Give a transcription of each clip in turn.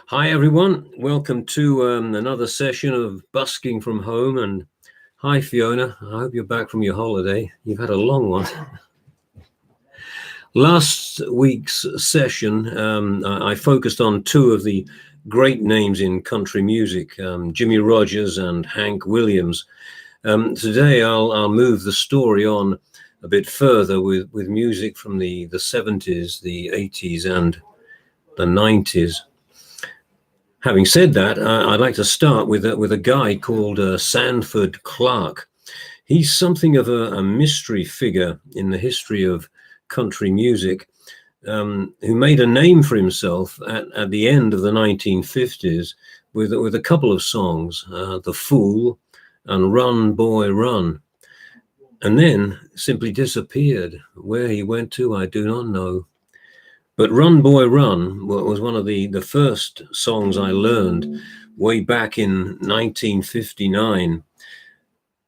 Hi, everyone. Welcome to another session of Busking from Home. And hi, Fiona. I hope you're back from your holiday. You've had a long one. Last week's session, I focused on two of the great names in country music, Jimmy Rogers and Hank Williams. Today, I'll move the story on a bit further with music from the 70s, the 80s, and the 90s. Having said that, I'd like to start with a guy called Sanford Clarke. He's something of a mystery figure in the history of country music, who made a name for himself at the end of the 1950s with a couple of songs, The Fool and Run, Boy, Run, and then simply disappeared. Where he went to, I do not know. But Run, Boy, Run was one of the first songs I learned way back in 1959.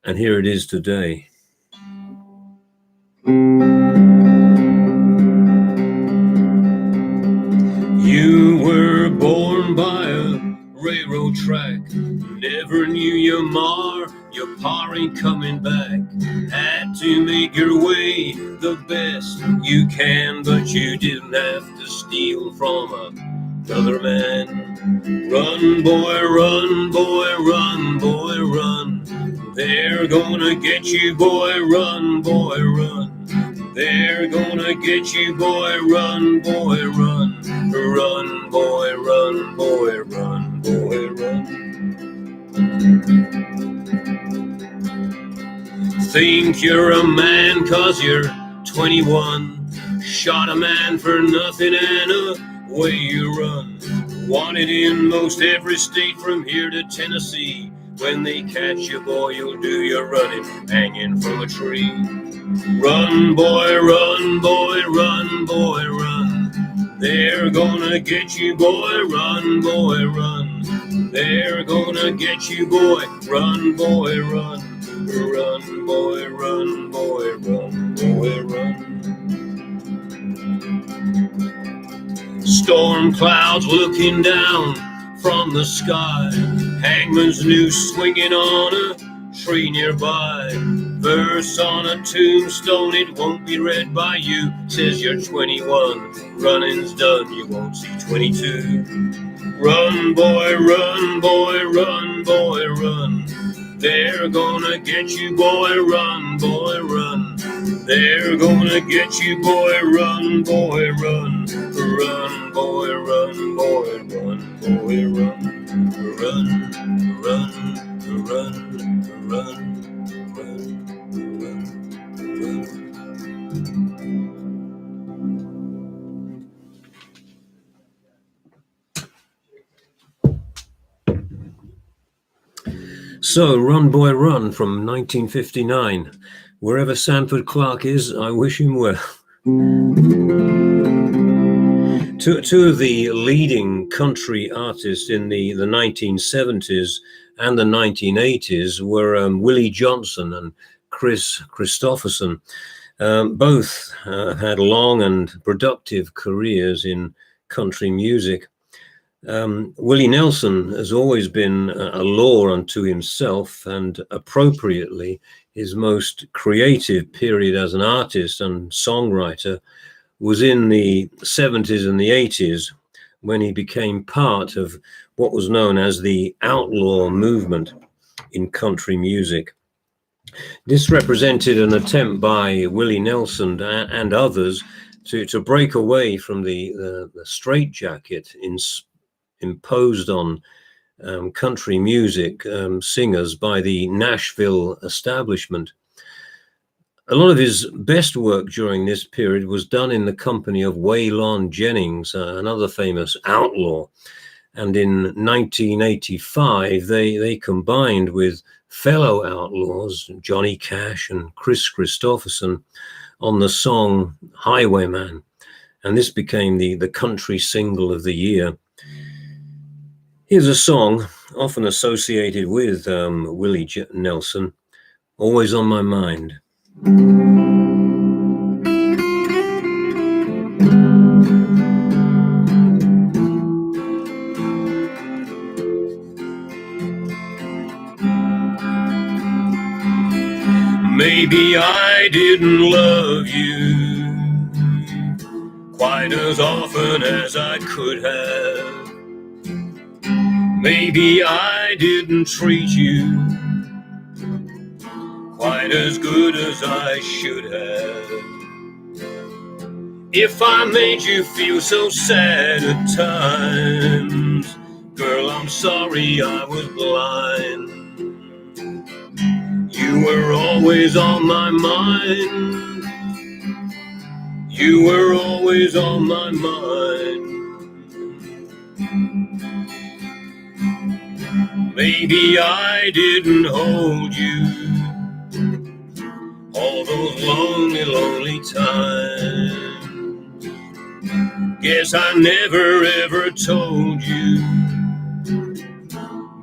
And here it is today. You were born by a railroad track, never knew your your pa ain't coming back. Had to make your way the best you can, but you didn't have to steal from another man. Run, boy, run, boy, run, boy, run. They're gonna get you, boy, run, boy, run. They're gonna get you, boy, run, boy, run. Run, boy, run, boy, run, boy, run. Think you're a man 'cause you're 21. Shot a man for nothing and away you run. Wanted in most every state from here to Tennessee. When they catch you, boy, you'll do your running hanging from a tree. Run, boy, run, boy, run, boy, run. They're gonna get you, boy, run, boy, run. They're gonna get you, boy, run, boy, run. Run, boy, run, boy, run, boy, run. Storm clouds looking down from the sky. Hangman's noose swinging on a tree nearby. Verse on a tombstone, it won't be read by you. Says you're 21, running's done, you won't see 22. Run, boy, run, boy, run, boy, run. They're gonna get you, boy, run, boy, run. They're gonna get you, boy, run, boy, run. Run, boy, run, boy, run, boy, run. Run, run, run, run, run, run, run. So, Run, Boy, Run from 1959. Wherever Sanford Clarke is, I wish him well. Two of the leading country artists in the 1970s and the 1980s were Willie Johnson and Kris Kristofferson. Both had long and productive careers in country music. Willie Nelson has always been a law unto himself, and appropriately, his most creative period as an artist and songwriter was in the 70s and the 80s, when he became part of what was known as the outlaw movement in country music. This represented an attempt by Willie Nelson and others to break away from the straitjacket imposed on country music singers by the Nashville establishment. A lot of his best work during this period was done in the company of Waylon Jennings, another famous outlaw. And in 1985, they combined with fellow outlaws, Johnny Cash and Kris Kristofferson, on the song Highwayman. And this became the country single of the year. Here's a song often associated with Willie Nelson, Always on My Mind. Maybe I didn't love you quite as often as I could have. Maybe I didn't treat you quite as good as I should have. If I made you feel so sad at times, girl, I'm sorry I was blind. You were always on my mind. You were always on my mind. Maybe I didn't hold you all those lonely, lonely times. Guess I never ever told you,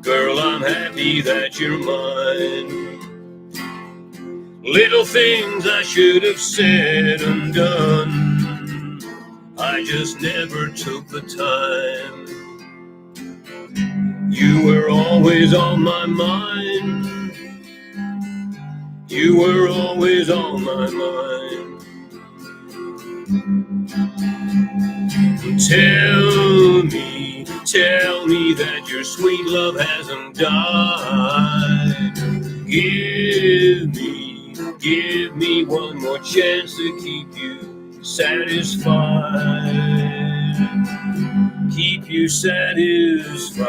girl, I'm happy that you're mine. Little things I should have said and done, I just never took the time. You were always on my mind. You were always on my mind. Tell me that your sweet love hasn't died. Give me one more chance to keep you satisfied. Keep you satisfied.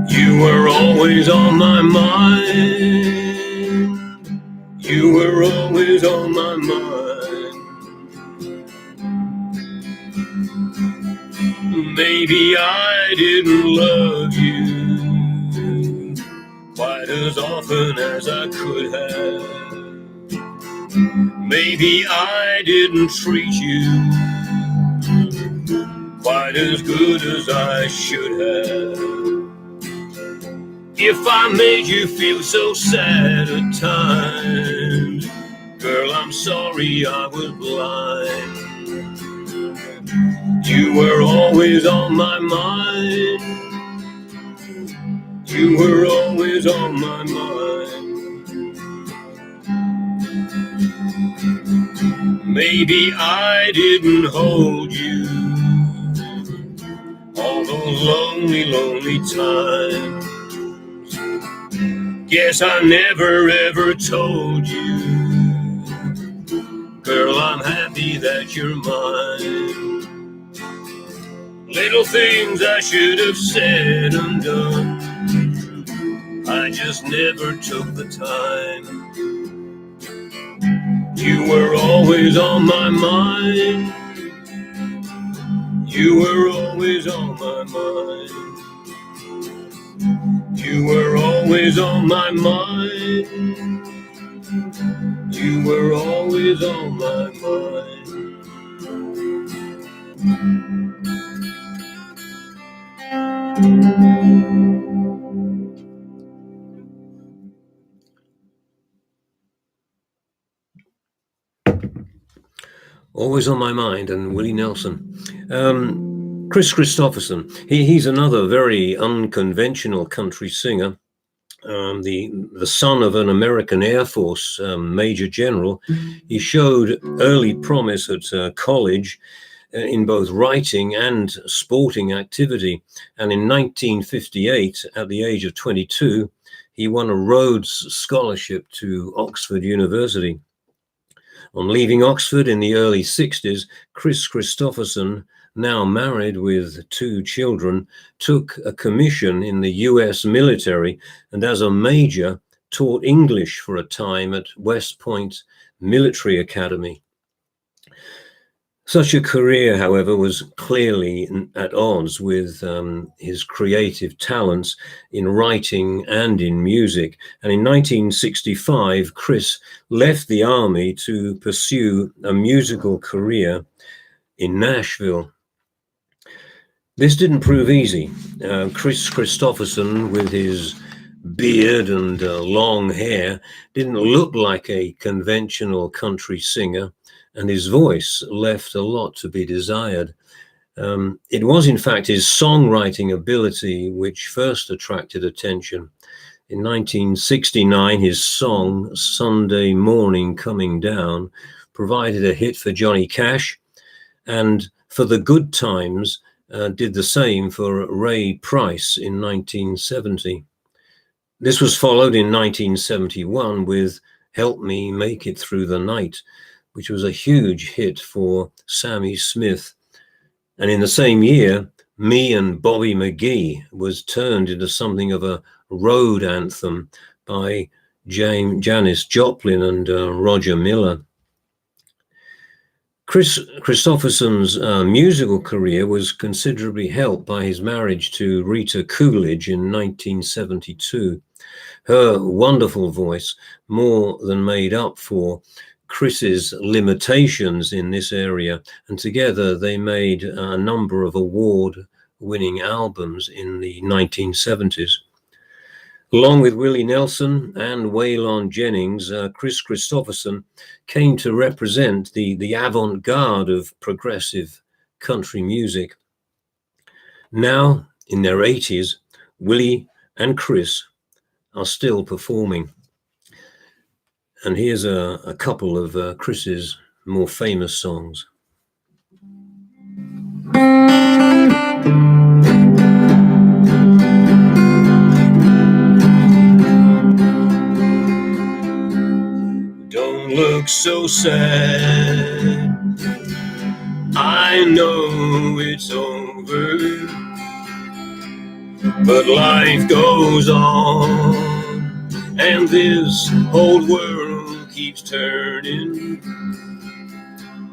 You were always on my mind. You were always on my mind. Maybe I didn't love you quite as often as I could have. Maybe I didn't treat you quite as good as I should have. If I made you feel so sad at times, girl, I'm sorry I was blind. You were always on my mind. You were always on my mind. Maybe I didn't hold you all those lonely, lonely times. Guess I never ever told you, girl, I'm happy that you're mine. Little things I should have said and done, I just never took the time. You were always on my mind. You were always on my mind. You were always on my mind. You were always on my mind. Always on My Mind and Willie Nelson. Kris Kristofferson, he's another very unconventional country singer, the son of an American Air Force Major General. He showed early promise at college in both writing and sporting activity. And in 1958, at the age of 22, he won a Rhodes Scholarship to Oxford University. On leaving Oxford in the early 60s, Kris Kristofferson, now married with 2 children, took a commission in the US military and as a major taught English for a time at West Point Military Academy. Such a career, however, was clearly at odds with his creative talents in writing and in music. And in 1965, Kris left the army to pursue a musical career in Nashville. This didn't prove easy. Chris Christopherson, with his beard and long hair, didn't look like a conventional country singer, and his voice left a lot to be desired. It was, in fact, his songwriting ability which first attracted attention. In 1969, his song, Sunday Morning Coming Down, provided a hit for Johnny Cash, and For the Good Times did the same for Ray Price in 1970. This was followed in 1971 with Help Me Make It Through the Night, which was a huge hit for Sammy Smith. And in the same year, Me and Bobby McGee was turned into something of a road anthem by Janis Joplin and Roger Miller. Chris Christopherson's musical career was considerably helped by his marriage to Rita Coolidge in 1972. Her wonderful voice more than made up for Chris's limitations in this area, and together they made a number of award-winning albums in the 1970s. Along with Willie Nelson and Waylon Jennings, Chris Christopherson came to represent the avant-garde of progressive country music. Now, in their 80s, Willie and Chris are still performing. And here's a couple of Chris's more famous songs. Don't look so sad, I know it's over, but life goes on, and this whole world keeps turning.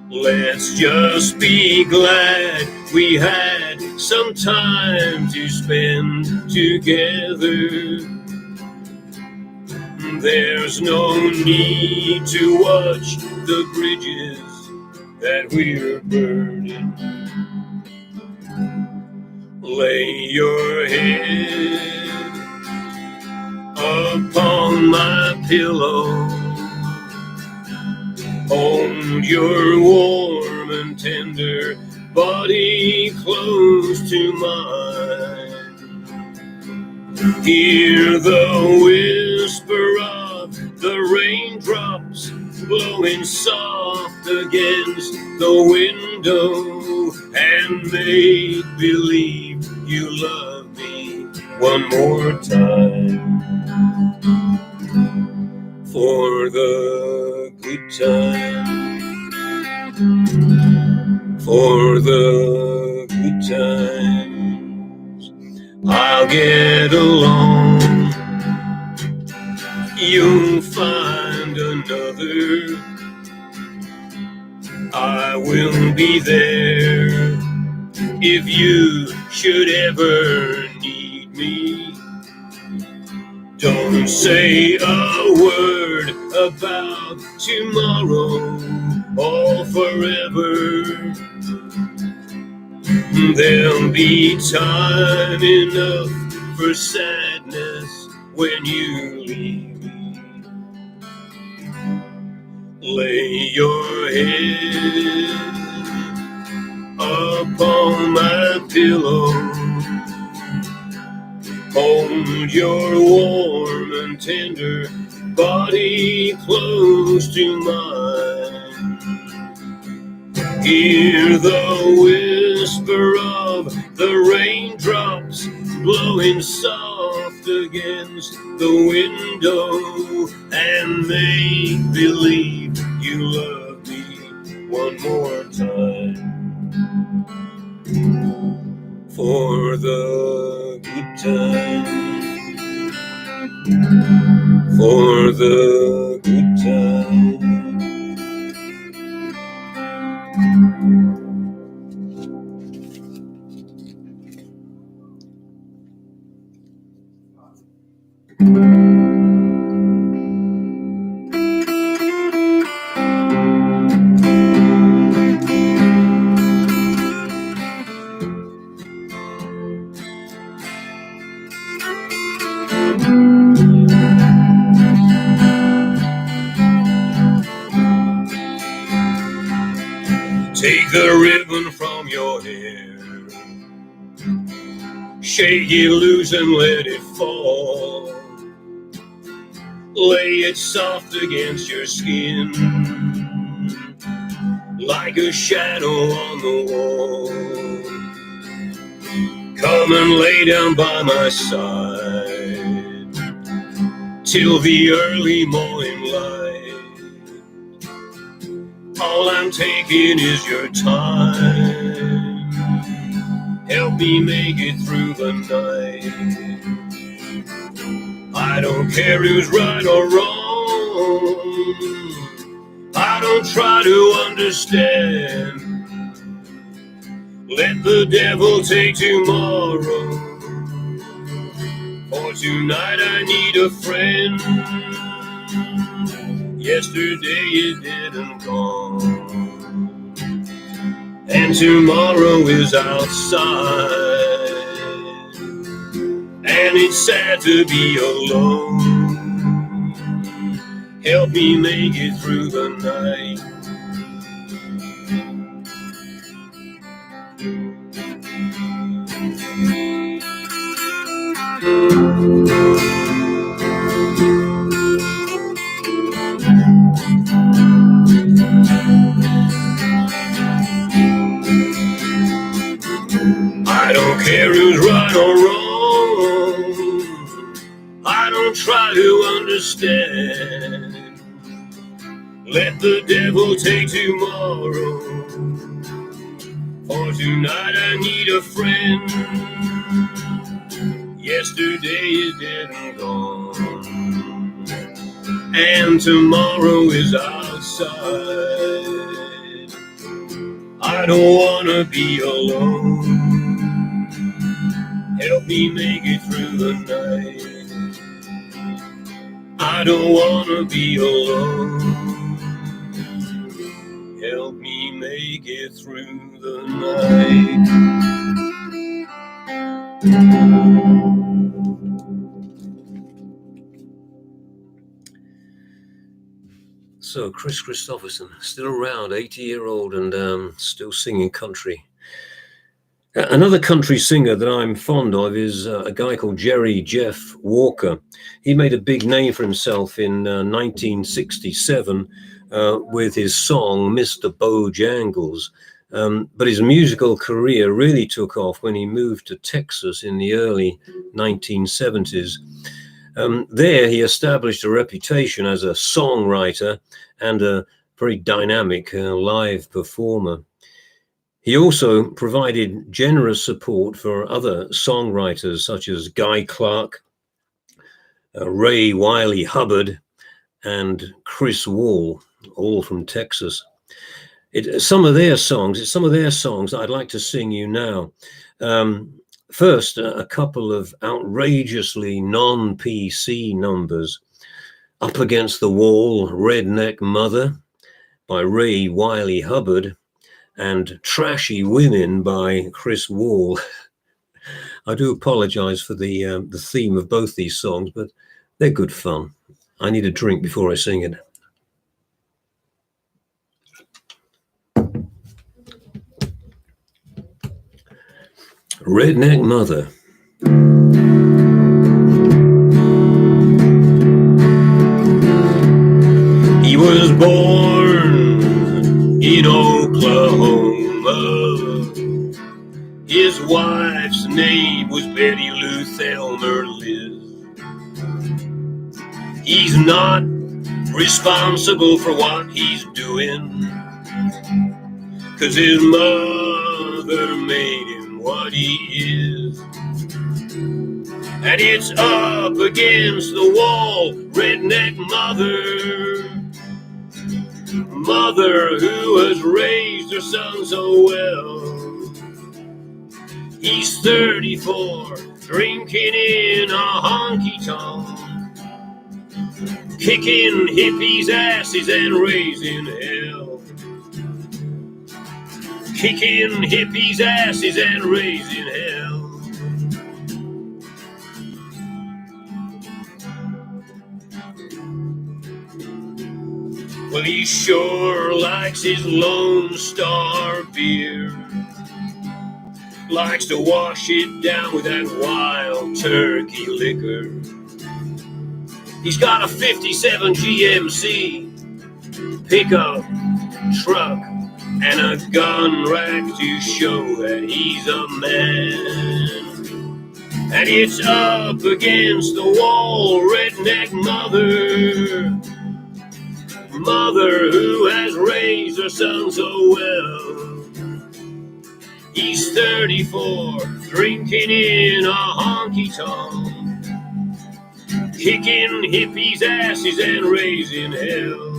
Let's just be glad we had some time to spend together. There's no need to watch the bridges that we're burning. Lay your head upon my pillow, hold your warm and tender body close to mine. Hear the whisper of the raindrops blowing soft against the window, and make believe you love me one more time. For the good time, for the good times, I'll get along. You'll find another. I will be there if you should ever need me. Don't say a word about tomorrow or forever. There'll be time enough for sadness when you leave me. Lay your head upon my pillow, hold your warm and tender body close to mine. Hear the whisper of the raindrops blowing soft against the window, and make believe you love me one more time. For the good time, for the good time. the ribbon from your hair. Shake it loose and let it fall. Lay it soft against your skin, like a shadow on the wall. Come and lay down by my side till the early morning light. All I'm taking is your time. Help me make it through the night. I don't care who's right or wrong. I don't try to understand. Let the devil take tomorrow. For tonight I need a friend. Yesterday is dead and gone, and tomorrow is outside. And it's sad to be alone. Help me make it through the night. I don't care who's right or wrong. I don't try to understand. Let the devil take tomorrow. For tonight I need a friend. Yesterday is dead and gone, and tomorrow is outside. I don't wanna be alone. Help me make it through the night. I don't wanna be alone. Help me make it through the night. So Kris Kristofferson, still around, 80-year-old, and still singing country. Another country singer that I'm fond of is a guy called Jerry Jeff Walker. He made a big name for himself in 1967 with his song Mr. Bojangles. But his musical career really took off when he moved to Texas in the early 1970s. There he established a reputation as a songwriter and a very dynamic live performer. He also provided generous support for other songwriters such as Guy Clark, Ray Wylie Hubbard, and Chris Wall, all from Texas. Some of their songs I'd like to sing you now. First, a couple of outrageously non-PC numbers. Up Against the Wall, Redneck Mother by Ray Wylie Hubbard, and Trashy Women by Chris Wall. I do apologize for the theme of both these songs, but they're good fun. I need a drink before I sing it. Redneck Mother. He was born in Oklahoma. His wife's name was Betty Lou Thelmer Liz. He's not responsible for what he's doing, 'cause his mother made him what he is. And it's up against the wall, redneck mother. Mother who has raised her son so well. He's 34, drinking in a honky-tonk, kicking hippies' asses and raising hell. Kicking hippies' asses and raising hell. Well, he sure likes his Lone Star beer. Likes to wash it down with that Wild Turkey liquor. He's got a 57 GMC pickup truck and a gun rack to show that he's a man. And it's up against the wall, redneck mother who has raised her son so well. He's 34, drinking in a honky-tonk, kicking hippies' asses and raising hell.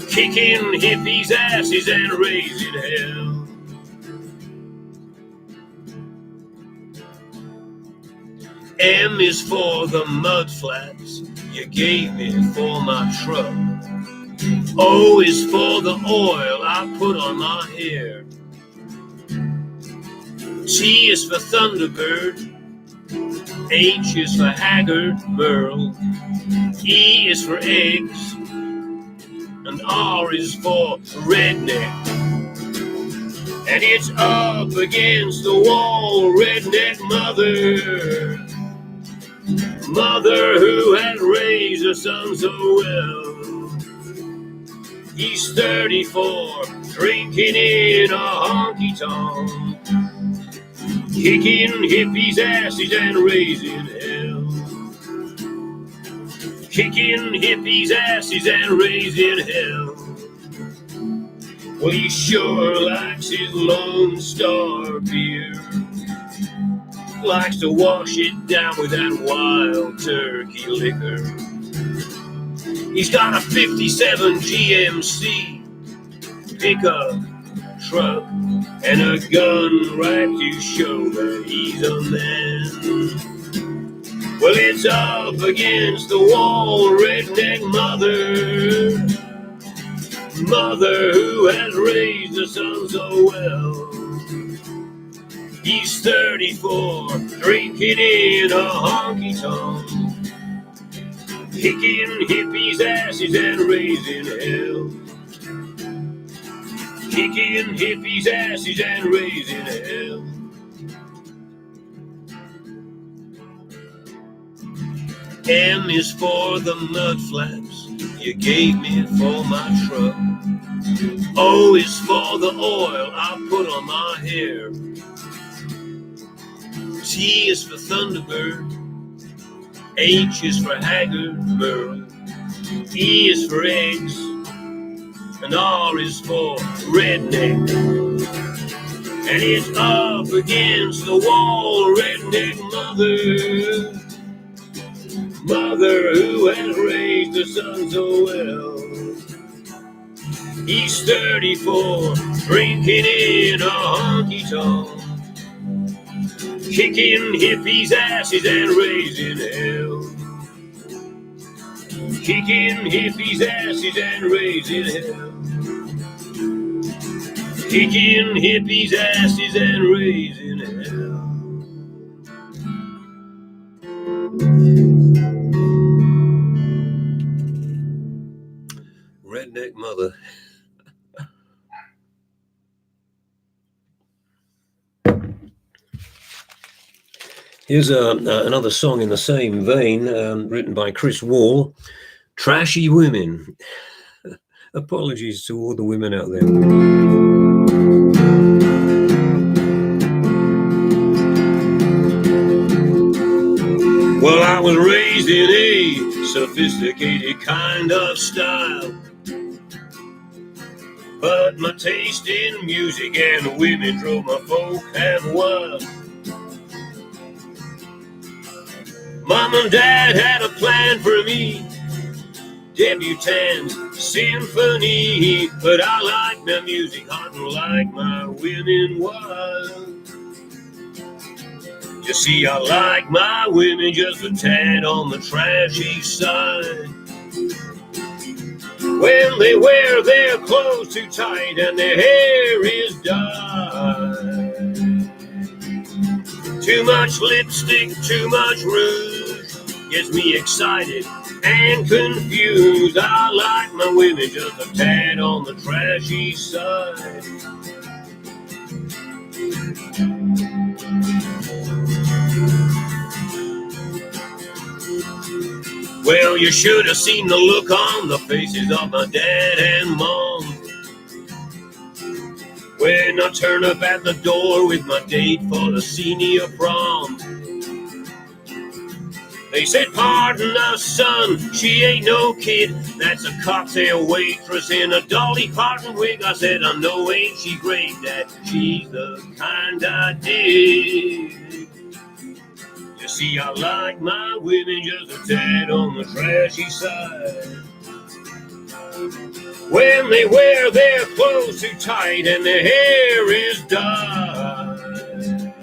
Kicking hippies' asses and raising hell. M is for the mud flaps you gave me for my truck. O is for the oil I put on my hair. T is for Thunderbird. H is for Haggard Merle. E is for eggs. And R is for redneck. And it's up against the wall, redneck mother who has raised her son so well. He's 34, drinking in a honky-tonk, kicking hippies' asses and raising hell. Kicking hippies' asses and raising hell. Well, he sure likes his Lone Star beer. Likes to wash it down with that Wild Turkey liquor. He's got a 57 GMC pickup truck and a gun rack to show that he's a man. Well, it's up against the wall, redneck mother who has raised her son so well. He's 34, drinking in a honky-tonk, kicking hippies' asses and raising hell. Kicking hippies' asses and raising hell. M is for the mud flaps you gave me for my truck. O is for the oil I put on my hair. T is for Thunderbird. H is for Haggard Merle. E is for eggs. And R is for redneck. And it's up against the wall, redneck mother who has raised her son so well. He's 34, drinking in a honky-tonk, kicking hippies' asses and raising hell. Kicking hippies' asses and raising hell. Kicking hippies' asses and raising hell. Redneck mother. Here's another song in the same vein, written by Chris Wall, Trashy Women. Apologies to all the women out there. Well, I was raised in a sophisticated kind of style, but my taste in music and women drove my folk half wild. Mom and Dad had a plan for me, Debutante's Symphony, but I like my music hot and like my women wild. You see, I like my women just a tad on the trashy side. When they wear their clothes too tight and their hair is dyed. Too much lipstick, too much rouge, gets me excited and confused. I like my women just a tad on the trashy side. Well, you should have seen the look on the faces of my dad and mom when I turn up at the door with my date for the senior prom. They said, pardon us, son, she ain't no kid. That's a cocktail waitress in a Dolly Parton wig. I said, I know, ain't she great, Dad? She's the kind I dig. You see, I like my women just a tad on the trashy side. When they wear their clothes too tight and their hair is dyed.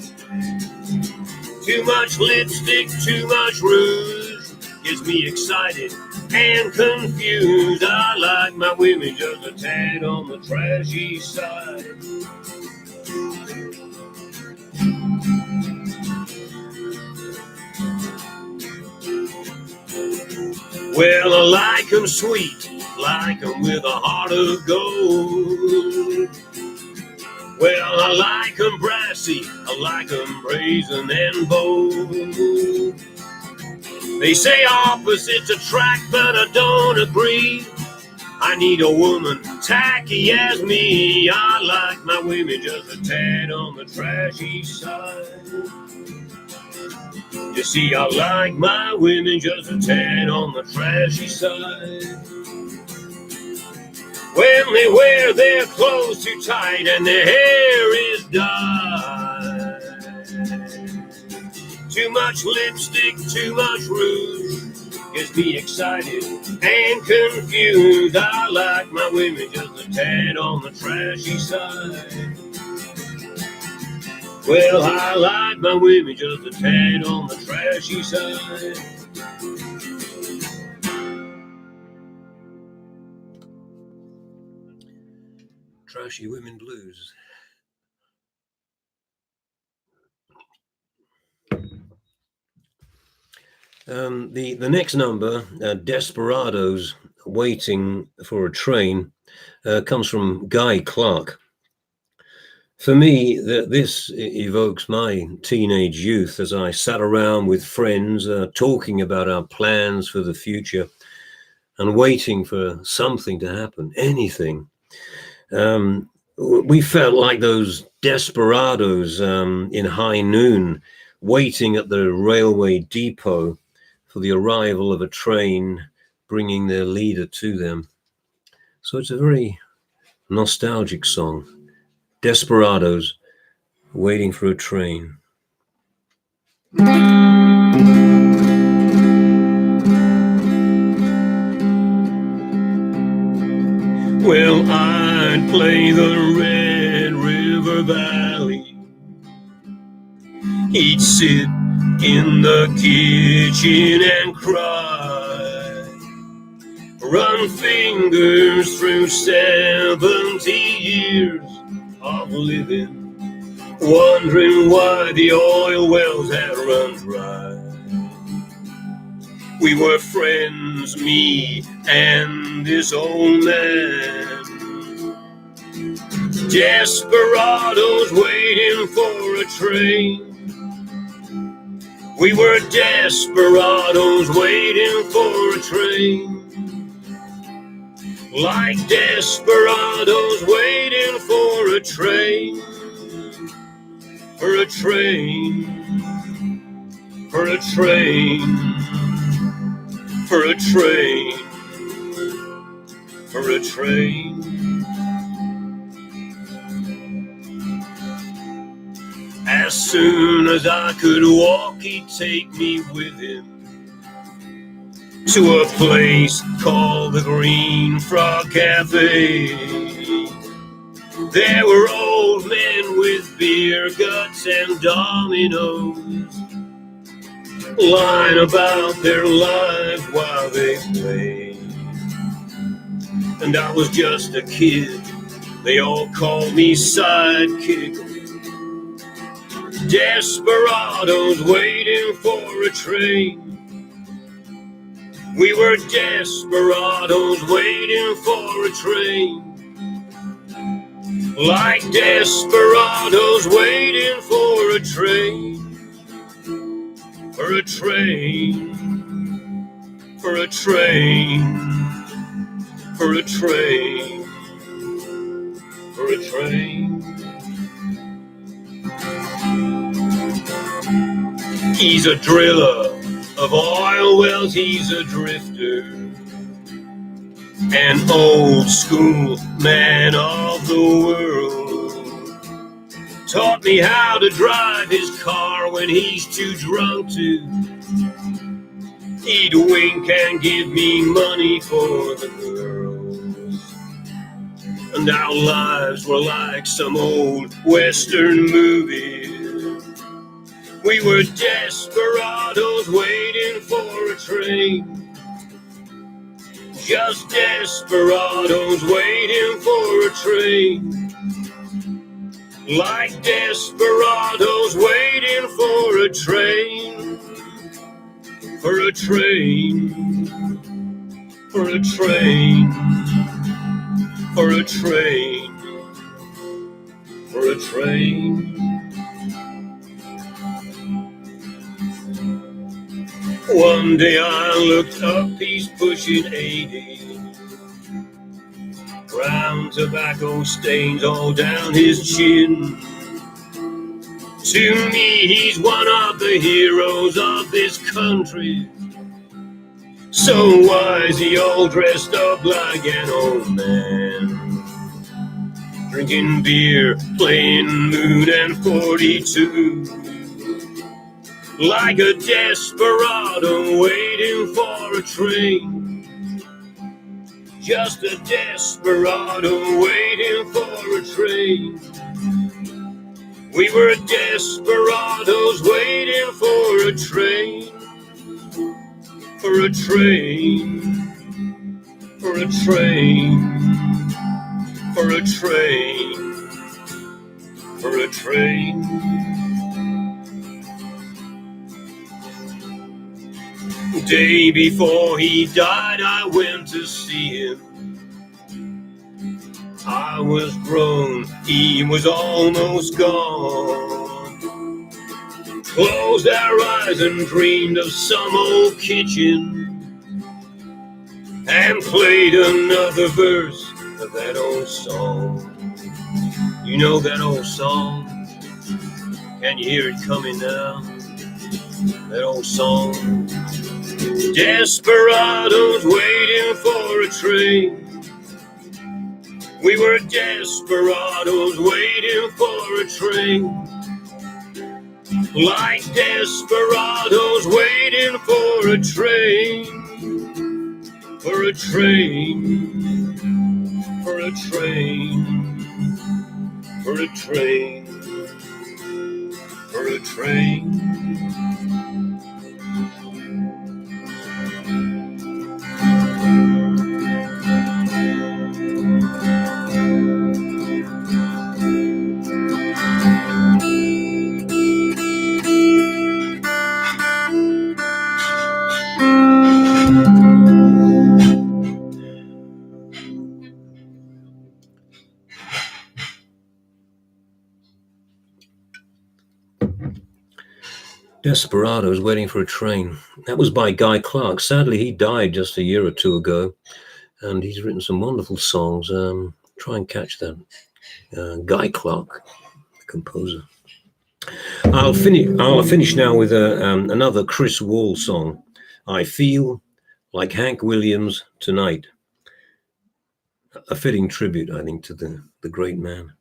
Too much lipstick, too much rouge gets me excited and confused. I like my women just a tad on the trashy side. Well, I like 'em sweet, like 'em with a heart of gold. Well, I like 'em brassy, I like 'em brazen and bold. They say opposites attract, but I don't agree. I need a woman tacky as me. I like my women just a tad on the trashy side. You see, I like my women just a tad on the trashy side. When they wear their clothes too tight and their hair is dyed. Too much lipstick, too much rouge gets me excited and confused. I like my women just a tad on the trashy side. Well, I like my women just a tad on the trashy side. Trashy Women Blues. The next number, Desperados Waiting for a Train, comes from Guy Clark. For me, this evokes my teenage youth as I sat around with friends talking about our plans for the future and waiting for something to happen, anything. We felt like those desperados in high noon waiting at the railway depot for the arrival of a train bringing their leader to them. So it's a very nostalgic song. Desperados waiting for a train. Well, I'd play the Red River Valley. He'd sit in the kitchen and cry. Run fingers through 70 years of living, wondering why the oil wells had run dry. We were friends, me and this old man, desperados waiting for a train. We were desperados waiting for a train. Like desperados waiting for a train, for a train, for a train, for a train, for a train. As soon as I could walk, he'd take me with him to a place called the Green Frog Cafe. There were old men with beer guts and dominoes, lying about their lives while they played. And I was just a kid, they all called me sidekick. Desperados waiting for a train. We were desperados waiting for a train, like desperados waiting for a train, for a train, for a train, for a train, for a train. He's a driller of oil wells, he's a drifter, an old school man of the world. Taught me how to drive his car when he's too drunk to. He'd wink and give me money for the girls. And our lives were like some old Western movie. We were desperados waiting for a train, just desperados waiting for a train, like desperados waiting for a train, for a train, for a train, for a train, for a train. One day I looked up, he's pushing 80. Brown tobacco stains all down his chin. To me, he's one of the heroes of this country. So why is he all dressed up like an old man? Drinking beer, playing Moon and 42. Like a desperado waiting for a train, just a desperado waiting for a train. We were desperados waiting for a train, for a train, for a train, for a train, for a train. The day before he died, I went to see him. I was grown, he was almost gone. Closed our eyes and dreamed of some old kitchen, and played another verse of that old song. You know that old song? Can you hear it coming now? That old song. Desperados waiting for a train. We were desperados waiting for a train, like desperados waiting for a train, for a train, for a train, for a train, for a train. Desperados Waiting for a Train. That was by Guy Clark. Sadly, he died just a year or two ago, and he's written some wonderful songs. Try and catch that. Guy Clark, the composer. I'll finish now with another Chris Wall song. I Feel Like Hank Williams Tonight. A fitting tribute, I think, to the great man.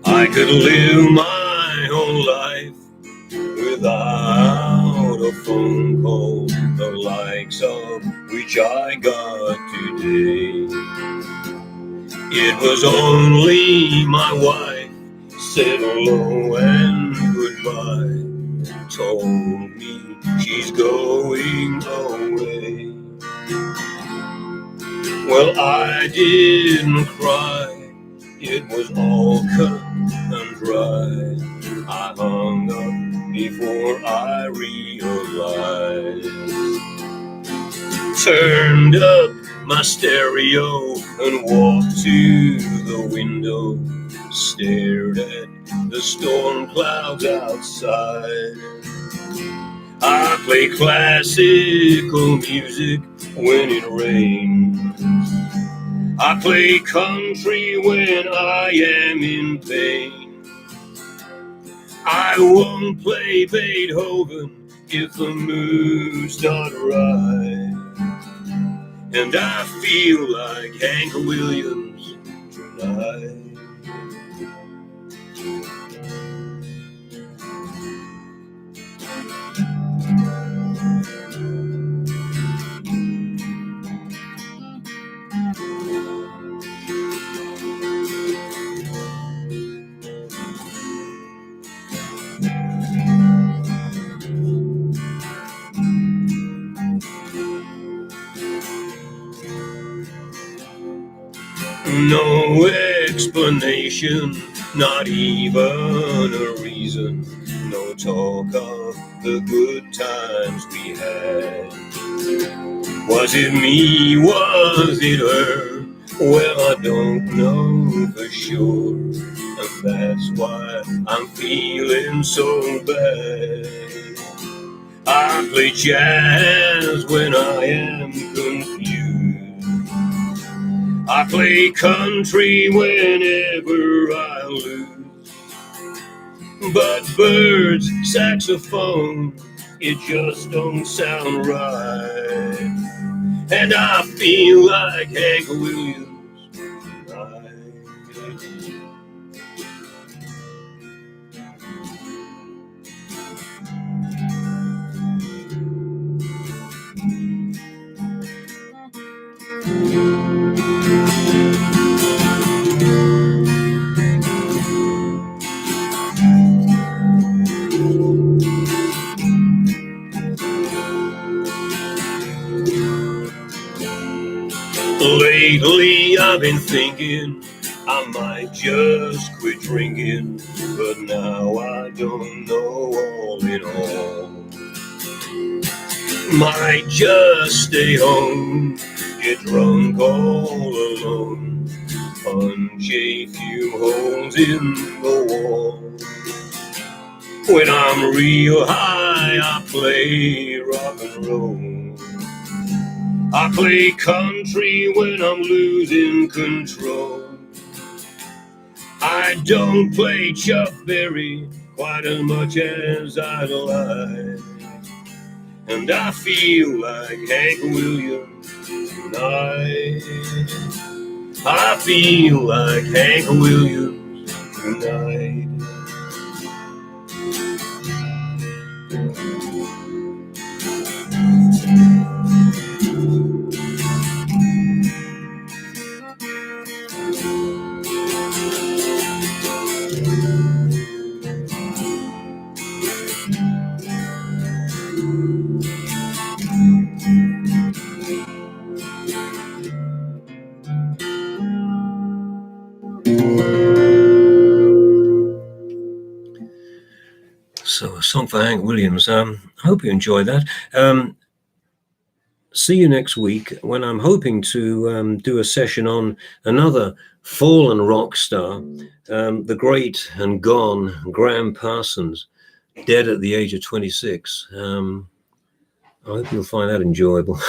I could live my whole life without a phone call, the likes of which I got today. It was only my wife said hello and goodbye, told me she's going away. Well, I didn't cry, it was all cut and dry. I hung up before I realized. Turned up my stereo and walked to the window, stared at the storm clouds outside. I play classical music when it rains. I play country when I am in pain. I won't play Beethoven if the mood's not right. And I feel like Hank Williams tonight. No explanation, not even a reason. No talk of the good times we had. Was it me? Was it her? Well, I don't know for sure. And that's why I'm feeling so bad. I play jazz when I am confused. I play country whenever I lose. But birds, saxophone, it just don't sound right. And I feel like Hank Williams tonight. Lately I've been thinking I might just quit drinking, but now I don't know all in all. Might just stay home, get drunk all alone, punch a few holes in the wall. When I'm real high, I play rock and roll. I play country when I'm losing control. I don't play Chuck Berry quite as much as I'd like. And I feel like Hank Williams tonight. I feel like Hank Williams tonight. So a song for Hank Williams. I hope you enjoy that. See you next week when I'm hoping to do a session on another fallen rock star, the great and gone Graham Parsons, dead at the age of 26. I hope you'll find that enjoyable.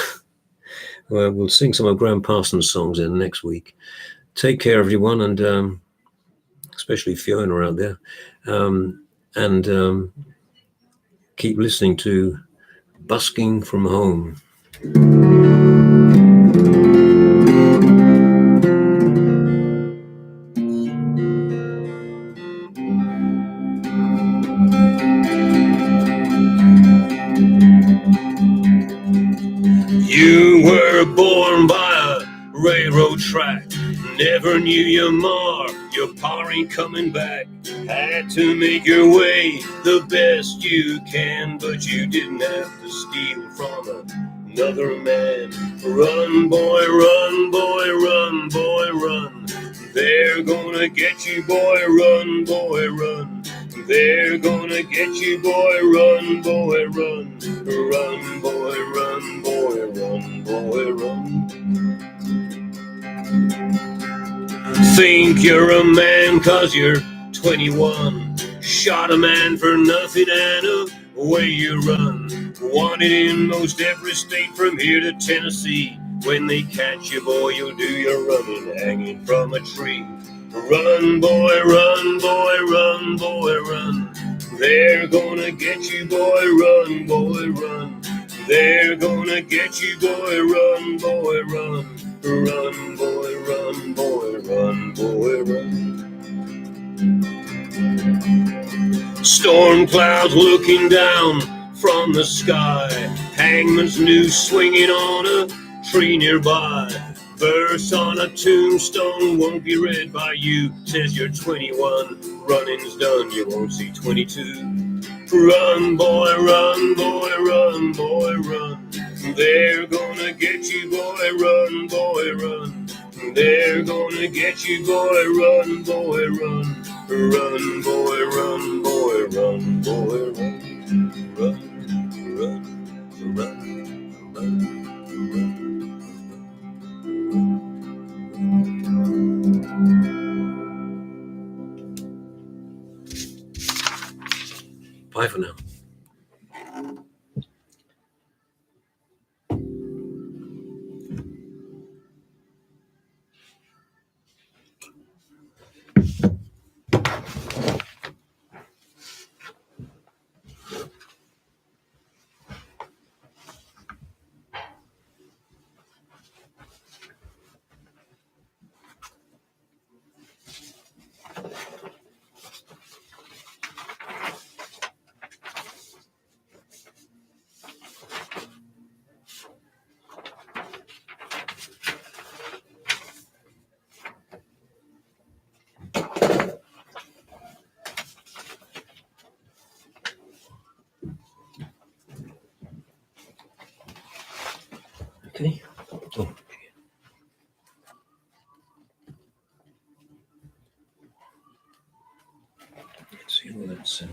Well, we'll sing some of Graham Parsons' songs in next week. Take care, everyone, and especially Fiona out there. And keep listening to Busking from Home. You were track. Never knew your ma, your pa ain't coming back. Had to make your way the best you can, but you didn't have to steal from another man. Run, boy, run, boy, run, boy, run. They're gonna get you, boy, run, boy, run. They're gonna get you, boy, run, boy, run. Run, boy, run, boy, run, boy, run. Think you're a man 'cause you're 21. Shot a man for nothing and away you run. Wanted in most every state from here to Tennessee. When they catch you, boy, you'll do your running hanging from a tree. Run, boy, run, boy, run, boy, run. They're gonna get you, boy, run, boy, run. They're gonna get you, boy, run, boy, run. Run, boy, run, boy, run, boy, run. Storm clouds looking down from the sky. Hangman's noose swinging on a tree nearby. Verse on a tombstone won't be read by you. Says you're 21, running's done, you won't see 22. Run, boy, run, boy, run, boy, run. They're gonna get you, boy, run, boy, run. They're gonna get you, boy, run, boy, run. Run, boy, run, boy, run, boy, run. Run, run, run, run, run. Bye for now. Okay. Oh. Let's see what that's.